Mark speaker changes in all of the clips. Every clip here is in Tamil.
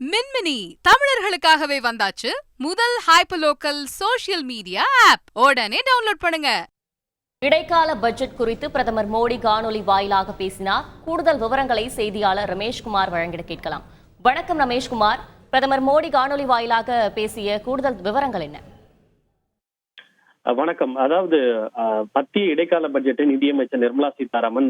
Speaker 1: மின்மினி தமிழர்களுக்காகவே வந்தாச்சு முதல் ஹைப்பர்லோக்கல் சோஷியல் மீடியா ஆப். உடனே டவுன்லோட் பண்ணுங்க.
Speaker 2: இடைக்கால பட்ஜெட் குறித்து பிரதமர் மோடி காணொலி வாயிலாக பேசினார். கூடுதல் விவரங்களை செய்தியாளர் ரமேஷ்குமார் வழங்கிட கேட்கலாம். வணக்கம் ரமேஷ்குமார், பிரதமர் மோடி காணொலி வாயிலாக பேசிய கூடுதல் விவரங்கள் என்ன?
Speaker 3: வணக்கம். அதாவது மத்திய இடைக்கால பட்ஜெட்டை நிதியமைச்சர் நிர்மலா சீதாராமன்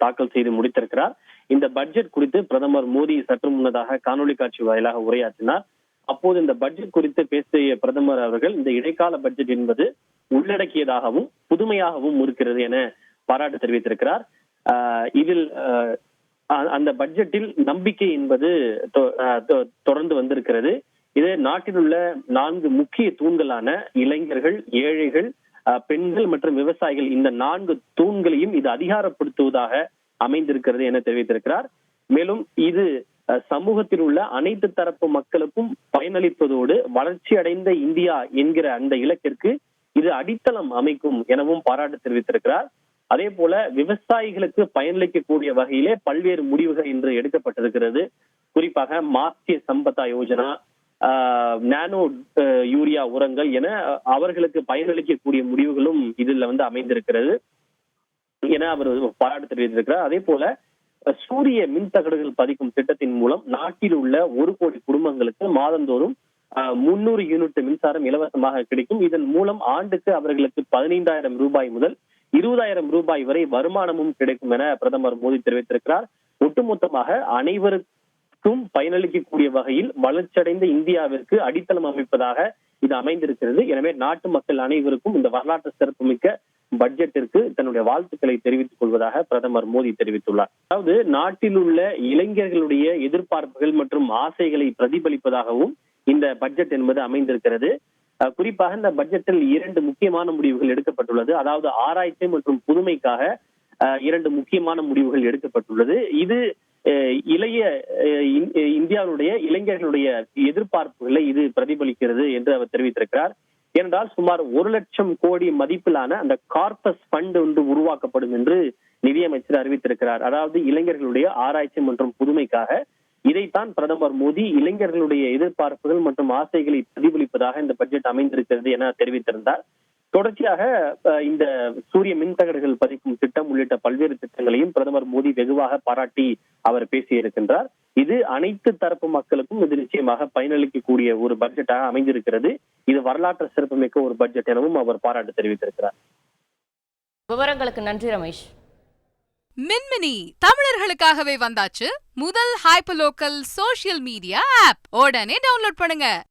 Speaker 3: தாக்கல் செய்து முடித்திருக்கிறார். இந்த பட்ஜெட் குறித்து பிரதமர் மோடி சற்று முன்னதாக காணொலி காட்சி வாயிலாக உரையாற்றினார். அப்போது இந்த பட்ஜெட் குறித்து பேசிய பிரதமர் அவர்கள் இந்த இடைக்கால பட்ஜெட் என்பது உள்ளடக்கியதாகவும் புதுமையாகவும் இருக்கிறது என பாராட்டு தெரிவித்திருக்கிறார். இதில் அந்த பட்ஜெட்டில் நம்பிக்கை என்பது தொடர்ந்து வந்திருக்கிறது. இது நாட்டில் உள்ள 4 முக்கிய தூண்களான இளைஞர்கள், ஏழைகள், பெண்கள் மற்றும் விவசாயிகள், இந்த 4 தூண்களையும் இது அதிகாரப்படுத்துவதாக அமைந்திருக்கிறது என தெரிவித்திருக்கிறார். மேலும் இது சமூகத்தில் உள்ள அனைத்து தரப்பு மக்களுக்கும் பயனளிப்பதோடு வளர்ச்சி அடைந்த இந்தியா என்கிற அந்த இலக்கிற்கு இது அடித்தளம் அமைக்கும் எனவும் பாராட்டு தெரிவித்திருக்கிறார். அதே போல விவசாயிகளுக்கு பயனளிக்கக்கூடிய வகையிலே பல்வேறு முடிவுகள் இன்று எடுக்கப்பட்டிருக்கிறது. குறிப்பாக மாத்திய சம்பதா யோஜனா, நானோ யூரியா உரங்கள் என அவர்களுக்கு பயனளிக்கக்கூடிய முடிவுகளும் இதுல அமைந்திருக்கிறது என அவர் பாராட்டு தெரிவித்திருக்கிறார். அதே போல சூரிய மின்தகடுகள் பதிக்கும் திட்டத்தின் மூலம் நாட்டில் உள்ள 1 கோடி குடும்பங்களுக்கு மாதந்தோறும் 300 யூனிட் மின்சாரம் இலவசமாக கிடைக்கும். இதன் மூலம் ஆண்டுக்கு அவர்களுக்கு 15,000 ரூபாய் முதல் 20,000 ரூபாய் வரை வருமானமும் கிடைக்கும் என பிரதமர் மோடி தெரிவித்திருக்கிறார். ஒட்டுமொத்தமாக அனைவருக்கும் பயனளிக்கக்கூடிய வகையில் வளர்ச்சியடைந்த இந்தியாவிற்கு அடித்தளம் அமைப்பதாக இது அமைந்திருக்கிறது. எனவே நாட்டு மக்கள் அனைவருக்கும் இந்த வரலாற்று சிறப்புமிக்க பட்ஜெட்டிற்கு தன்னுடைய வாழ்த்துக்களை தெரிவித்துக் கொள்வதாக பிரதமர் மோடி தெரிவித்துள்ளார். அதாவது நாட்டில் உள்ள இளைஞர்களுடைய எதிர்பார்ப்புகள் மற்றும் ஆசைகளை பிரதிபலிப்பதாகவும் இந்த பட்ஜெட் என்பது அமைந்திருக்கிறது. குறிப்பாக இந்த பட்ஜெட்டில் 2 முக்கியமான முடிவுகள் எடுக்கப்பட்டுள்ளது. அதாவது ஆராய்ச்சி மற்றும் புதுமைக்காக 2 முக்கியமான முடிவுகள் எடுக்கப்பட்டுள்ளது. இது இளைய இந்தியாவுடைய இளைஞர்களுடைய எதிர்பார்ப்புகளை இது பிரதிபலிக்கிறது என்று அவர் தெரிவித்திருக்கிறார். ஏனென்றால் சுமார் 1 லட்சம் கோடி மதிப்பிலான அந்த கார்பஸ் ஃபண்ட் ஒன்று உருவாக்கப்படும் என்று நிதியமைச்சர் அறிவித்திருக்கிறார். அதாவது இளைஞர்களுடைய ஆராய்ச்சி மற்றும் புதுமைக்காக. இதைத்தான் பிரதமர் மோடி இளைஞர்களுடைய எதிர்பார்ப்புகள் மற்றும் ஆசைகளை பிரதிபலிப்பதாக இந்த பட்ஜெட் அமைந்திருக்கிறது என தெரிவித்திருந்தார். தொடர்ச்சியாக இந்த சூரிய மின்தகடுகள் பதிக்கும் திட்டம் உள்ளிட்ட பல்வேறு திட்டங்களையும் பிரதமர் மோடி வெகுவாக பாராட்டி அவர் பேசியிருக்கின்றார். இது அனைத்து தரப்பு மக்களுக்கும் இது நிச்சயமாக பயனளிக்கக்கூடிய ஒரு பட்ஜெட்டாக அமைந்திருக்கிறது. இது வரலாற்று சிறப்புமிக்க ஒரு பட்ஜெட் எனவும் அவர் பாராட்டு தெரிவித்திருக்கிறார்.
Speaker 2: விவரங்களுக்கு நன்றி ரமேஷ்.
Speaker 1: மின்மினி தமிழர்களுக்காகவே வந்தாச்சு முதல் ஹைப்பர்லோக்கல் சோஷியல் மீடியா ஆப். உடனே டவுன்லோட் பண்ணுங்க.